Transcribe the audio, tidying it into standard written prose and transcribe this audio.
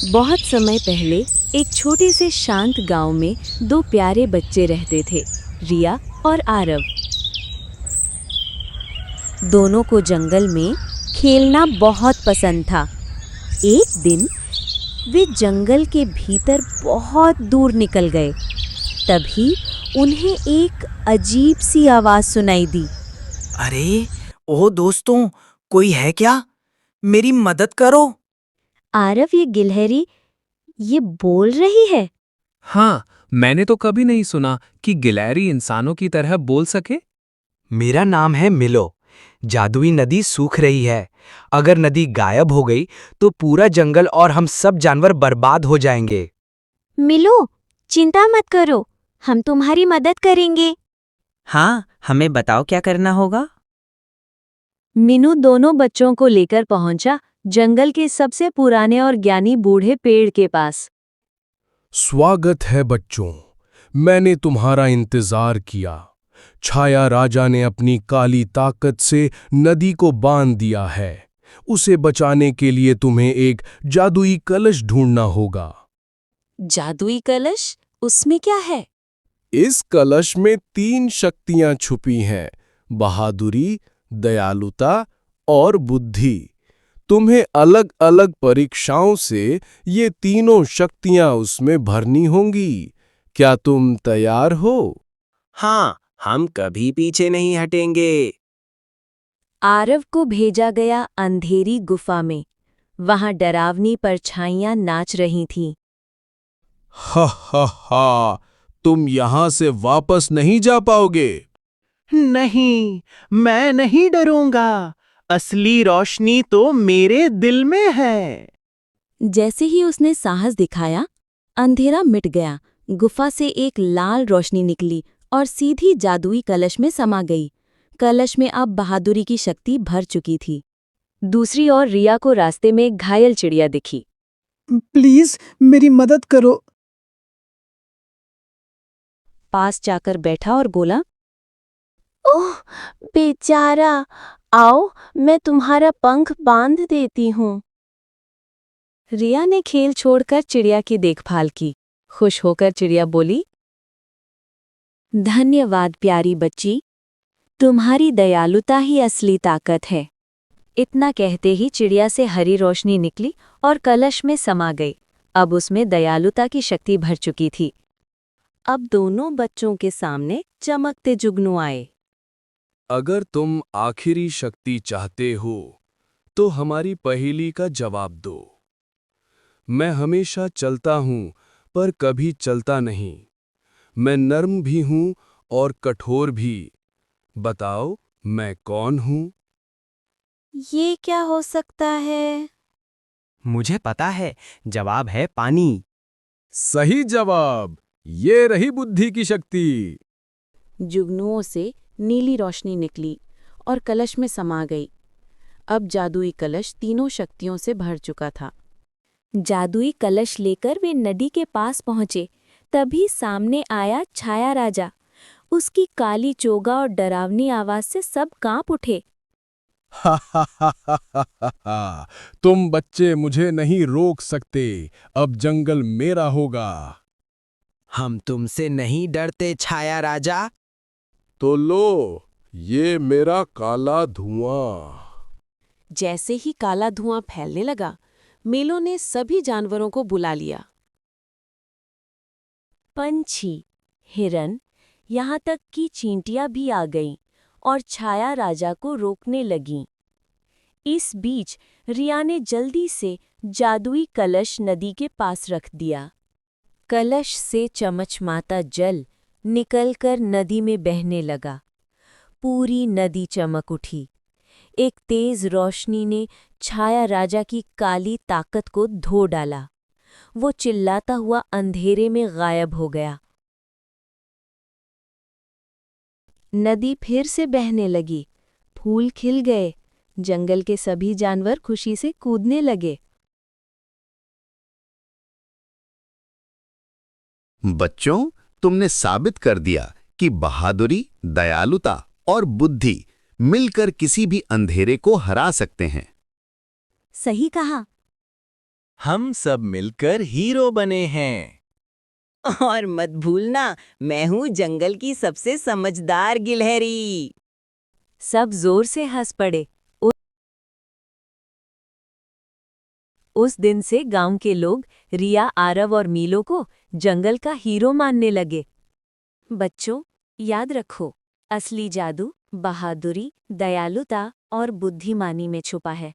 बहुत समय पहले एक छोटे से शांत गांव में दो प्यारे बच्चे रहते थे, रिया और आरव। दोनों को जंगल में खेलना बहुत पसंद था। एक दिन वे जंगल के भीतर बहुत दूर निकल गए। तभी उन्हें एक अजीब सी आवाज सुनाई दी। अरे, ओ दोस्तों, कोई है क्या? मेरी मदद करो। आरव, ये गिलहरी ये बोल रही है। हाँ, मैंने तो कभी नहीं सुना कि गिलहरी इंसानों की तरह बोल सके। मेरा नाम है मिलो। जादुई नदी सूख रही है। अगर नदी गायब हो गई तो पूरा जंगल और हम सब जानवर बर्बाद हो जाएंगे। मिलो, चिंता मत करो, हम तुम्हारी मदद करेंगे। हाँ, हमें बताओ क्या करना होगा। मीनू दोनों बच्चों को लेकर पहुंचा जंगल के सबसे पुराने और ज्ञानी बूढ़े पेड़ के पास। स्वागत है बच्चों, मैंने तुम्हारा इंतजार किया। छाया राजा ने अपनी काली ताकत से नदी को बांध दिया है। उसे बचाने के लिए तुम्हें एक जादुई कलश ढूंढना होगा। जादुई कलश? उसमें क्या है? इस कलश में 3 शक्तियां छुपी हैं: बहादुरी, दयालुता और बुद्धि। तुम्हें अलग अलग परीक्षाओं से ये तीनों शक्तियां उसमें भरनी होंगी। क्या तुम तैयार हो? हाँ, हम कभी पीछे नहीं हटेंगे। आरव को भेजा गया अंधेरी गुफा में। वहां डरावनी परछाइयां नाच रही थीं। हा हा हा, तुम यहां से वापस नहीं जा पाओगे। नहीं, मैं नहीं डरूंगा। असली रोशनी तो मेरे दिल में है। जैसे ही उसने साहस दिखाया, अंधेरा मिट गया। गुफा से एक लाल रोशनी निकली और सीधी जादुई कलश में समा गई। कलश में अब बहादुरी की शक्ति भर चुकी थी। दूसरी ओर रिया को रास्ते में एक घायल चिड़िया दिखी। प्लीज मेरी मदद करो। पास जाकर बैठा और बोला, ओह बेचारा, आओ मैं तुम्हारा पंख बांध देती हूँ। रिया ने खेल छोड़कर चिड़िया की देखभाल की। खुश होकर चिड़िया बोली, धन्यवाद प्यारी बच्ची, तुम्हारी दयालुता ही असली ताकत है। इतना कहते ही चिड़िया से हरी रोशनी निकली और कलश में समा गई। अब उसमें दयालुता की शक्ति भर चुकी थी। अब दोनों बच्चों के सामने चमकते जुगनू आए। अगर तुम आखिरी शक्ति चाहते हो तो हमारी पहेली का जवाब दो। मैं हमेशा चलता हूं पर कभी चलता नहीं। मैं नर्म भी हूं और कठोर भी। बताओ मैं कौन हूं? ये क्या हो सकता है? मुझे पता है, जवाब है पानी। सही जवाब। ये रही बुद्धि की शक्ति। जुगनुओं से नीली रोशनी निकली और कलश में समा गई। अब जादुई कलश तीनों शक्तियों से भर चुका था। जादुई कलश लेकर वे नदी के पास पहुंचे। तभी सामने आया छाया राजा। उसकी काली चोगा और डरावनी आवाज से सब कांप उठे। हा हा हा हा हा हा हा। तुम बच्चे मुझे नहीं रोक सकते। अब जंगल मेरा होगा। हम तुमसे नहीं डरते छाया राजा। तो लो, ये मेरा काला धुआं। जैसे ही काला धुआं फैलने लगा, मेलो ने सभी जानवरों को बुला लिया। पंछी, हिरन, यहाँ तक कि चींटियां भी आ गईं और छाया राजा को रोकने लगीं। इस बीच रिया ने जल्दी से जादुई कलश नदी के पास रख दिया। कलश से चमचमाता जल निकलकर नदी में बहने लगा। पूरी नदी चमक उठी। एक तेज रोशनी ने छाया राजा की काली ताकत को धो डाला। वो चिल्लाता हुआ अंधेरे में गायब हो गया। नदी फिर से बहने लगी। फूल खिल गए। जंगल के सभी जानवर खुशी से कूदने लगे। बच्चों, तुमने साबित कर दिया कि बहादुरी, दयालुता और बुद्धि मिलकर किसी भी अंधेरे को हरा सकते हैं। सही कहा। हम सब मिलकर हीरो बने हैं। और मत भूलना, मैं हूँ जंगल की सबसे समझदार गिलहरी। सब जोर से हंस पड़े। उस दिन से गांव के लोग रिया, आरव और मीलो को जंगल का हीरो मानने लगे। बच्चों, याद रखो, असली जादू बहादुरी, दयालुता और बुद्धिमानी में छुपा है।